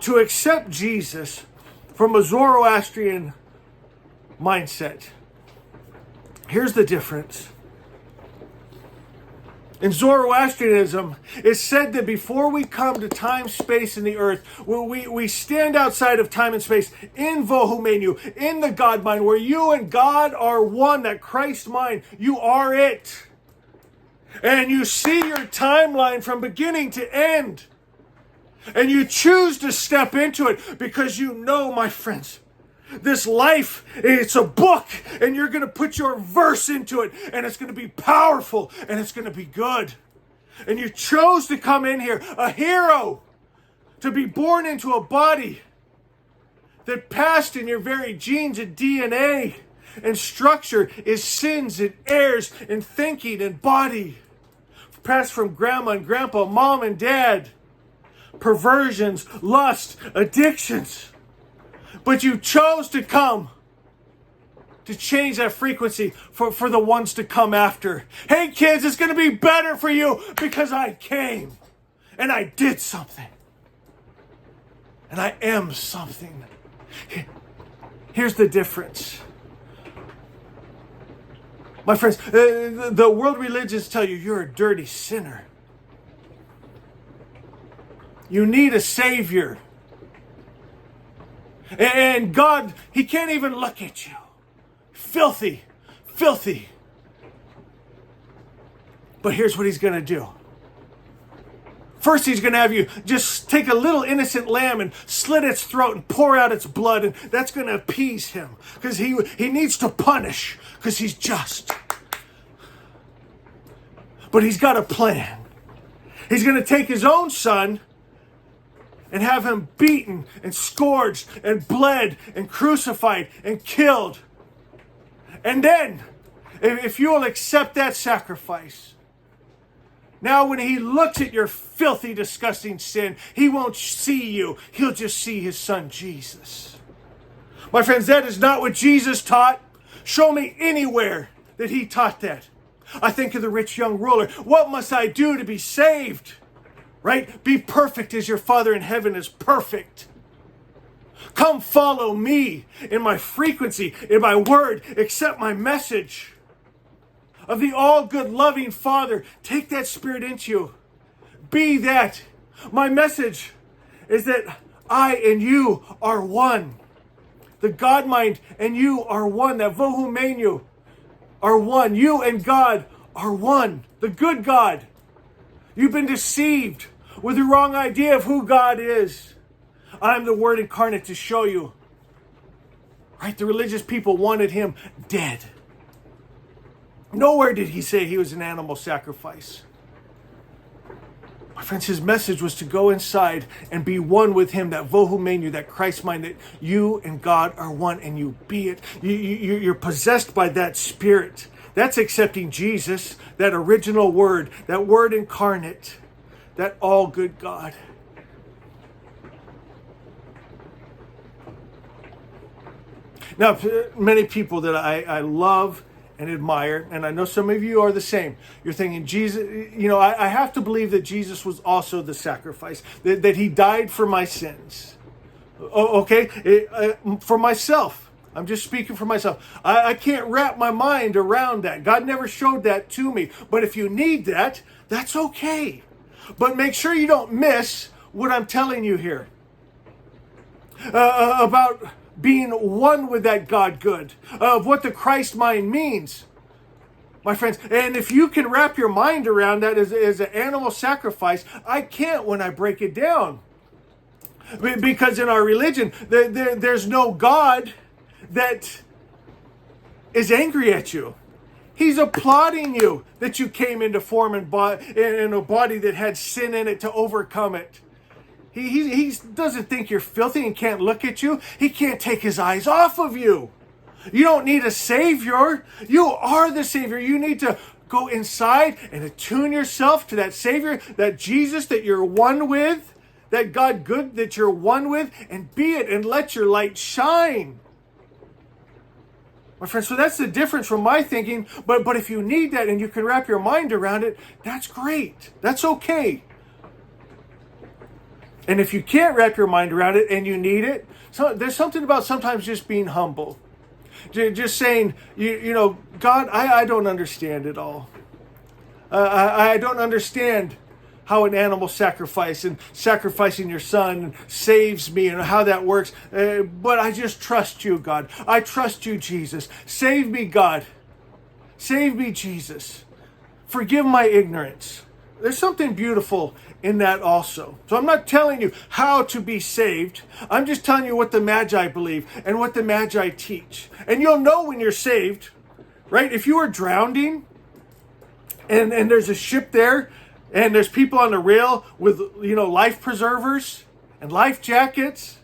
To accept Jesus from a Zoroastrian mindset, here's the difference. In Zoroastrianism, it's said that before we come to time, space, and the earth, we stand outside of time and space in Vohumenu, in the God mind, where you and God are one, that Christ mind, you are it. And you see your timeline from beginning to end. And you choose to step into it because you know, my friends, this life, it's a book, and you're going to put your verse into it, and it's going to be powerful, and it's going to be good. And you chose to come in here, a hero, to be born into a body that passed in your very genes and DNA and structure is sins and errors and thinking and body. Passed from grandma and grandpa, mom and dad. Perversions, lust, addictions. But you chose to come to change that frequency for the ones to come after. Hey kids, it's going to be better for you because I came and I did something. And I am something. Here's the difference. My friends, the world religions tell you you're a dirty sinner. You need a savior. And God, He can't even look at you. Filthy, filthy. But here's what He's going to do. First, He's going to have you just take a little innocent lamb and slit its throat and pour out its blood. And that's going to appease Him. Because he needs to punish. Because He's just. But He's got a plan. He's going to take His own Son and have Him beaten and scourged and bled and crucified and killed. And then, if you will accept that sacrifice, now when He looks at your filthy, disgusting sin, He won't see you. He'll just see His Son, Jesus. My friends, that is not what Jesus taught. Show me anywhere that He taught that. I think of the rich young ruler. What must I do to be saved? Right? Be perfect as your Father in heaven is perfect. Come follow me in my frequency, in my word. Accept my message of the all good, loving Father. Take that Spirit into you. Be that. My message is that I and you are one. The God mind and you are one. That Vohumenu are one. You and God are one. The good God. You've been deceived with the wrong idea of who God is. I'm the Word incarnate to show you. Right? The religious people wanted Him dead. Nowhere did He say He was an animal sacrifice. My friends, His message was to go inside and be one with Him, that Vohumenu, that Christ mind, that you and God are one and you be it. You're possessed by that Spirit. That's accepting Jesus, that original Word, that Word incarnate, that all good God. Now, many people that I love and admire, and I know some of you are the same. You're thinking, Jesus, I have to believe that Jesus was also the sacrifice, that He died for my sins. Okay? For myself. I'm just speaking for myself. I can't wrap my mind around that. God never showed that to me. But if you need that, that's okay. But make sure you don't miss what I'm telling you here. About being one with that God good. Of what the Christ mind means. My friends, and if you can wrap your mind around that as an animal sacrifice, I can't when I break it down. Because in our religion, there's no God that is angry at you. He's applauding you that you came into form and in a body that had sin in it to overcome it. He doesn't think you're filthy and can't look at you. He can't take His eyes off of you. You don't need a Savior. You are the Savior. You need to go inside and attune yourself to that Savior, that Jesus that you're one with, that God good that you're one with, and be it and let your light shine. My friends, so that's the difference from my thinking. But if you need that and you can wrap your mind around it, that's great. That's okay. And if you can't wrap your mind around it and you need it, so there's something about sometimes just being humble. Just saying, God, I don't understand it all. I don't understand how an animal sacrifice and sacrificing your son saves me and how that works. But I just trust you, God. I trust you, Jesus. Save me, God. Save me, Jesus. Forgive my ignorance. There's something beautiful in that also. So I'm not telling you how to be saved. I'm just telling you what the Magi believe and what the Magi teach. And you'll know when you're saved, right? If you are drowning and there's a ship there and there's people on the rail with, life preservers and life jackets,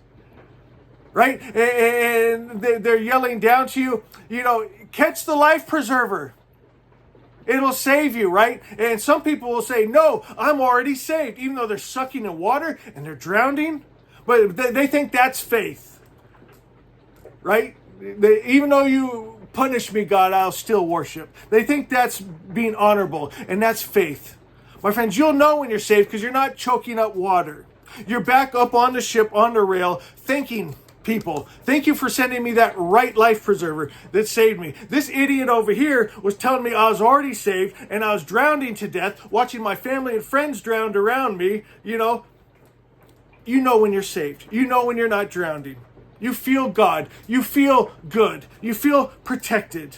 right? And they're yelling down to you, catch the life preserver. It'll save you, right? And some people will say, no, I'm already saved, even though they're sucking in water and they're drowning. But they think that's faith, right? Even though you punish me, God, I'll still worship. They think that's being honorable, and that's faith. My friends, you'll know when you're saved because you're not choking up water. You're back up on the ship, on the rail, thanking people, thank you for sending me that right life preserver that saved me. This idiot over here was telling me I was already saved and I was drowning to death, watching my family and friends drown around me. You know when you're saved. You know when you're not drowning. You feel God. You feel good. You feel protected.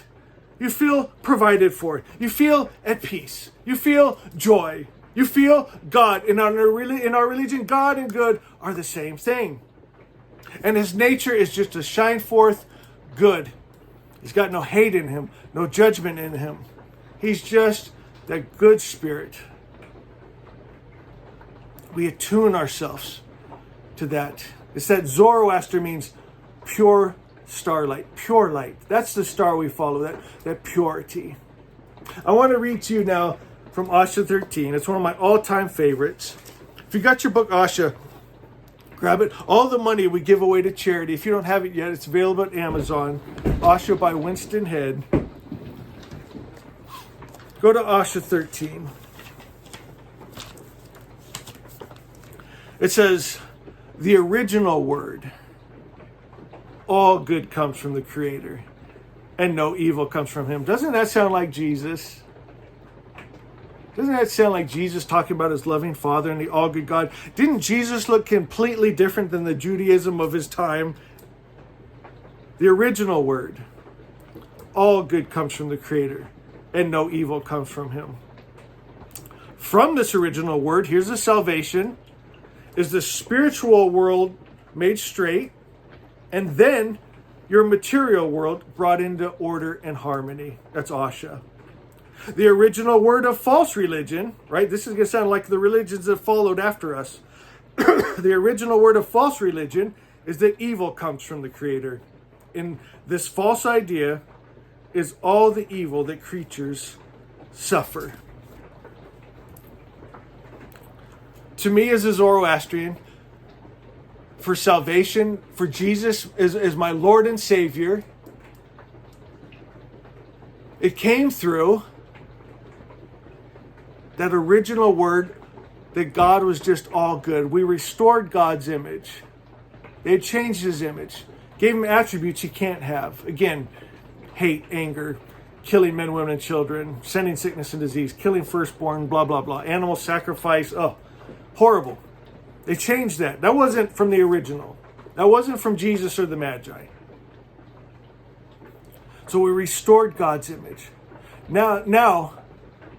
You feel provided for. You feel at peace. You feel joy. You feel God. In our religion, God and good are the same thing. And his nature is just to shine forth good. He's got no hate in him, no judgment in him. He's just that good spirit. We attune ourselves to that. It's that Zoroaster means pure starlight, pure light. That's the star we follow, that purity. I want to read to you now from Asha 13. It's one of my all-time favorites. If you got your book, Asha, grab it. All the money we give away to charity. If you don't have it yet, it's available at Amazon. Asha by Winston Head. Go to Asha 13. It says, the original word, all good comes from the Creator, and no evil comes from him. Doesn't that sound like Jesus? Doesn't that sound like Jesus talking about his loving Father and the all-good God? Didn't Jesus look completely different than the Judaism of his time? The original word, all good comes from the Creator, and no evil comes from him. From this original word, here's the salvation, is the spiritual world made straight, and then your material world brought into order and harmony. That's Asha. The original word of false religion, right? This is going to sound like the religions that followed after us. The original word of false religion is that evil comes from the Creator. And this false idea is all the evil that creatures suffer. To me, as a Zoroastrian, for salvation, for Jesus as my Lord and Savior, it came through that original word that God was just all good. We restored God's image. They had changed his image. Gave him attributes he can't have. Again, hate, anger, killing men, women, and children, sending sickness and disease, killing firstborn, blah, blah, blah. Animal sacrifice. Oh, horrible. They changed that. That wasn't from the original. That wasn't from Jesus or the Magi. So we restored God's image. Now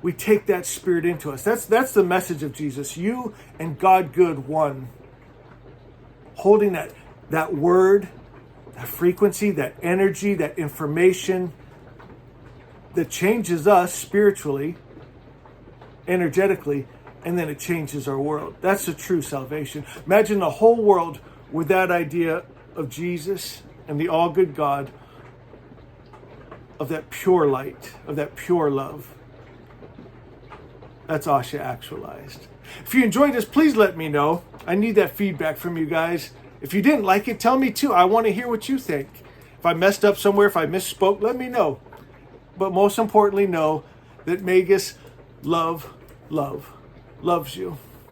we take that spirit into us. That's the message of Jesus. You and God good one. Holding that word, that frequency, that energy, that information that changes us spiritually, energetically, and then it changes our world. That's the true salvation. Imagine the whole world with that idea of Jesus and the all good God, of that pure light, of that pure love. That's Asha actualized. If you enjoyed this, please let me know. I need that feedback from you guys. If you didn't like it, tell me too. I want to hear what you think. If I messed up somewhere, if I misspoke, let me know. But most importantly, know that Magus loves you.